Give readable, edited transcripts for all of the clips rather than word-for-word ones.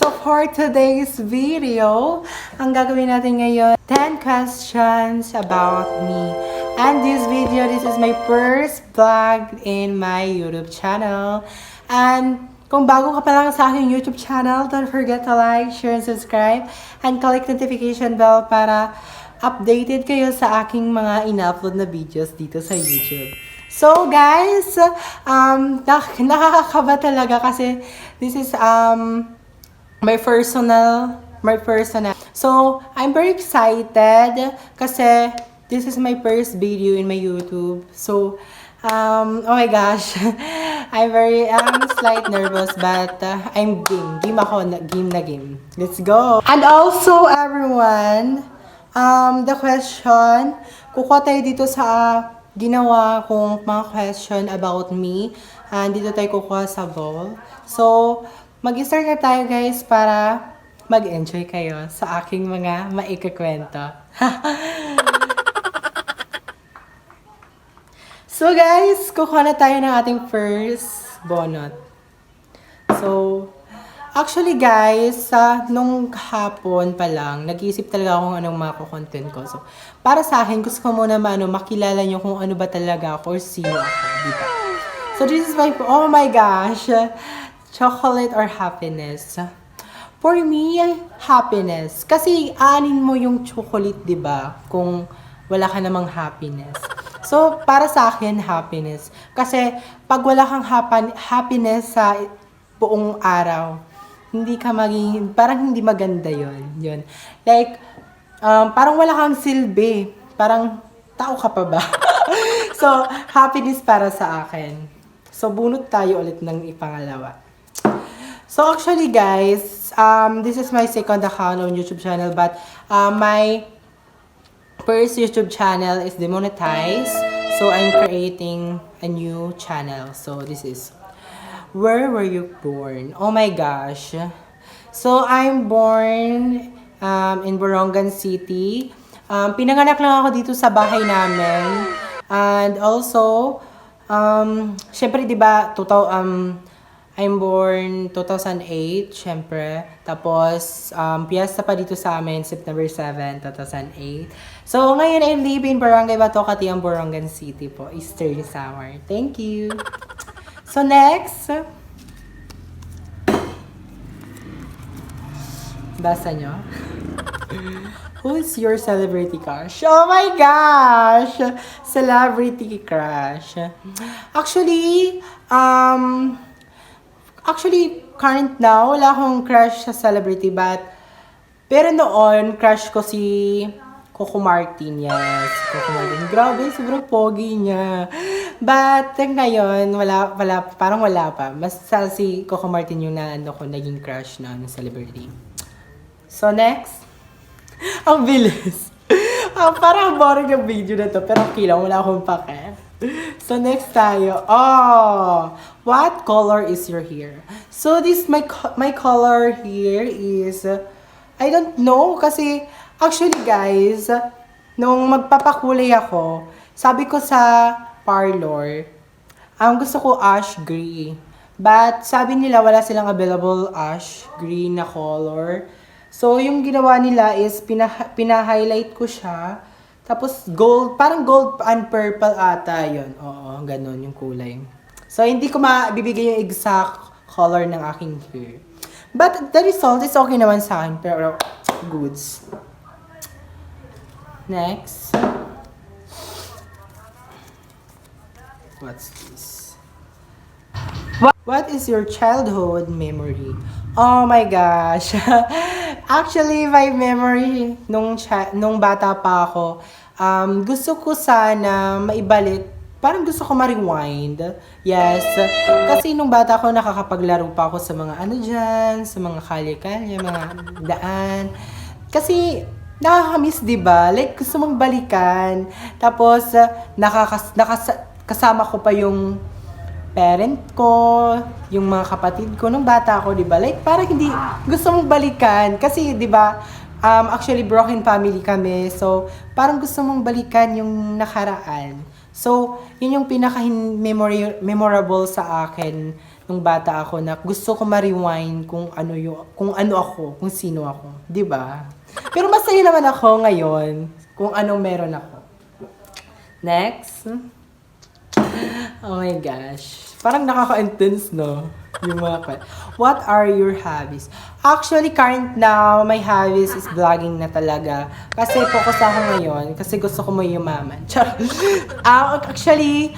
So for today's video, ang gagawin natin ngayon, 10 questions about me. And this video, this is my first vlog in my YouTube channel. And kung bago ka pa lang sa aking YouTube channel, don't forget to like, share, and subscribe. And click notification bell para updated kayo sa aking mga in-upload na videos dito sa YouTube. So guys, nakakakaba talaga kasi this is my personal. So I'm very excited kasi this is my first video in my YouTube. So oh my gosh, I'm slight nervous but I'm game ako, game na game. Let's go. And also everyone, the question, kukuha tayo dito sa ginawa kong mga question about me. And dito tayo kukuha sa bowl. So, mag-start na tayo guys para mag-enjoy kayo sa aking mga maikukwento. So guys, kukuha na tayo ng ating first bonot. So, actually guys, nung hapon pa lang, nag-iisip talaga ako kung anong mga content ko. So, para sa akin, gusto ko muna makilala nyo kung ano ba talaga ako or sino ako, diba? So, this is oh my gosh, chocolate or happiness? For me, happiness. Kasi, aanin mo yung chocolate, diba? Kung wala ka namang happiness. So, para sa akin, happiness. Kasi, pag wala kang happiness sa buong araw, hindi ka maging, parang hindi maganda yun. Like, parang wala kang silbi. Parang, tao ka pa ba? So, happiness para sa akin. So, bunot tayo ulit ng ipangalawa. So, actually guys, this is my second account on YouTube channel. But, my first YouTube channel is demonetized. So, I'm creating a new channel. So, this is where were you born? Oh my gosh. So, I'm born in Borongan City. Pinanganak lang ako dito sa bahay namin. And also, syempre, di ba, I'm born 2008, syempre. Tapos, piyesta pa dito sa amin, September 7, 2008. So, ngayon, I live in Barangay Batocati, ang Borongan City po, Eastern Samar. Thank you. So, next. Basa nyo. Who's your celebrity crush? Oh my gosh! Celebrity crush. Actually, current now, wala akong crush sa celebrity, pero noon, crush ko si Coco Martin, yes. Coco Martin. Grabe, sobrang pogi niya. But, ngayon, parang wala pa. Basta si Coco Martin yung naging crush na ng celebrity. So, next. Ang bilis. Parang boring yung video na to, pero okay lang, wala akong pake. So, next tayo. Oh, what color is your hair? So, my color here is, I don't know, kasi, actually guys, nung magpapakulay ako, sabi ko sa parlor, gusto ko ash gray. But sabi nila wala silang available ash green na color. So yung ginawa nila is pina-highlight ko siya. Tapos gold, parang gold and purple ata yun. Oo, ganun yung kulay. So hindi ko mabibigay yung exact color ng aking hair. But the result is okay naman sa akin, pero goods. Next. What's this? What is your childhood memory? Oh my gosh. Actually, my memory nung bata pa ako, gusto ko sana maibalik. Parang gusto ko ma-rewind. Yes. Kasi nung bata ako, nakakapaglaro pa ako sa mga sa mga kalye-kalye, mga daan. Kasi, nakakamiss, diba? Like, gusto mong balikan. Tapos, kasama ko pa yung parent ko, yung mga kapatid ko nung bata ako, diba? Like, parang hindi gusto mong balikan. Kasi, diba, actually, broken family kami. So, parang gusto mong balikan yung nakaraan. So, yun yung pinaka-memorable sa akin nung bata ako na gusto ko ma-rewind kung ano ako, kung sino ako, 'di ba? Pero masaya naman ako ngayon kung anong meron ako. Next. Oh my gosh. Parang nakaka-intense, no? Yung mga What are your hobbies? Actually, current now, my hobbies is vlogging na talaga. Kasi focus ako ngayon. Kasi gusto ko yumaman. Actually,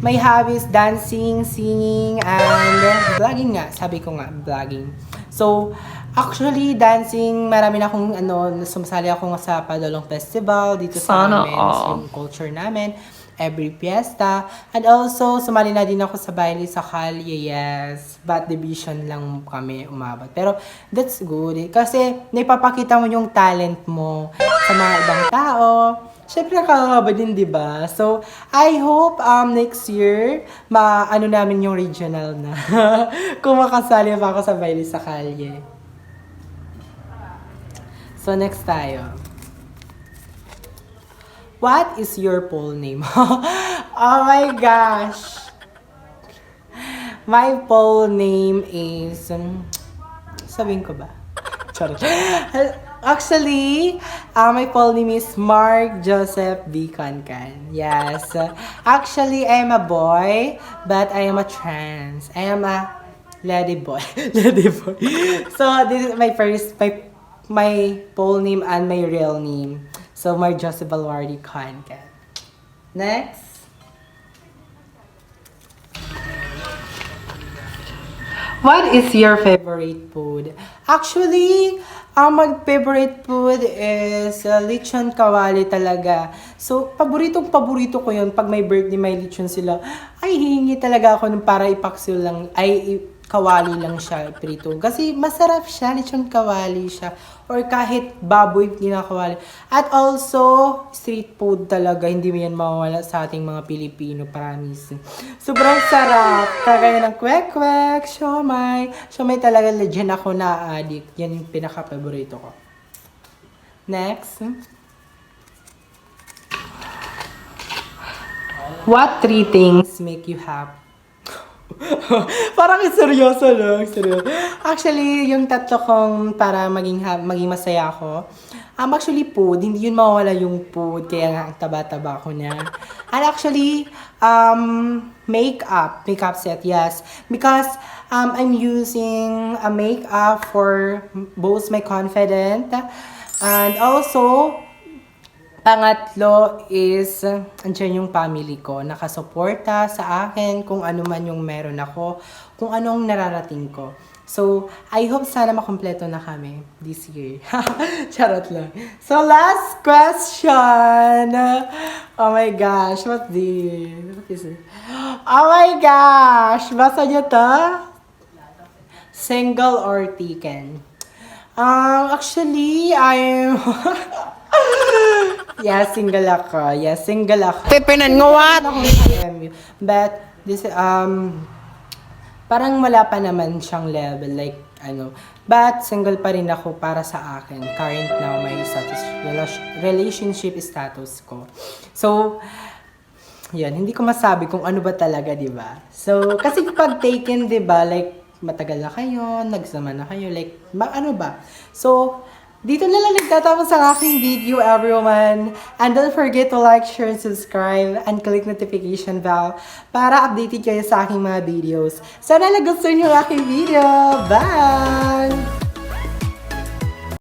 my hobbies dancing, singing, and vlogging nga. Sabi ko nga, vlogging. So, actually, dancing, marami na akong sumasali ako sa Padolong Festival dito sa amin, yung culture namin, every fiesta. And also, sumali na din ako sa baile sa Kalye, yes. But division lang kami umabot. Pero, that's good. Kasi, naipapakita mo yung talent mo sa mga ibang tao. Siyempre, nakakaba din, di ba? So, I hope next year, namin yung regional na. Kung makasali pa ako sa baile sa Kalye. So, next tayo. What is your full name? Oh my gosh! My full name is... sabihin ko ba? Charot. Actually, my full name is Mark Joseph B. Concan. Yes. Actually, I am a boy, but I am a trans. I am a lady boy. Lady boy. So, this is my full name and my real name. So, Mark Joseph Balwardi Concan. Next. What is your favorite food? Actually, my favorite food is lechon kawali talaga. So, paborito ko yun. Pag may birthday, may lechon sila. Ay, hihingi talaga ako ng para ipaksil lang. Kawali lang siya, prito. Kasi masarap siya, lechon kawali siya. Or kahit baboy kinakawali. At also, street food talaga. Hindi mo yan mawawala sa ating mga Pilipino, promise. Sobrang sarap. Kagaya ng kwek-kwek, siomay. Siomay talaga legend ako na addict. Yan yung pinaka-favorito ko. Next. What 3 things make you happy? Parang seryoso lang, seryoso. Actually, yung tatlo kong para maging masaya ako. Actually, food. Hindi yun mawawala yung food. Kaya nga, ang taba-taba ko na. And actually, makeup set, yes. Because I'm using a makeup for both my confident and also, pangatlo is, andyan yung family ko, nakasuporta sa akin kung ano man yung meron ako, kung anong nararating ko. So, I hope sana makompleto na kami this year. Charot lang. So, last question. Oh my gosh, what is it? Oh my gosh, basa niyo to? Single or taken? Actually, I'm... Yeah, single ako. Pepenan nga what? But, this, parang wala pa naman siyang level, like, but single pa rin ako para sa akin. Current now, my relationship status ko. So, yan, hindi ko masabi kung ano ba talaga, di ba? So, kasi pag taken, di ba, like, matagal na kayo, nagsama na kayo, like, ano ba? So, dito na lang nagtatapos ang aking video, everyone. And don't forget to like, share, and subscribe, and click notification bell para updated kayo sa aking mga videos. Sana nagustuhan niyo ang aking video. Bye!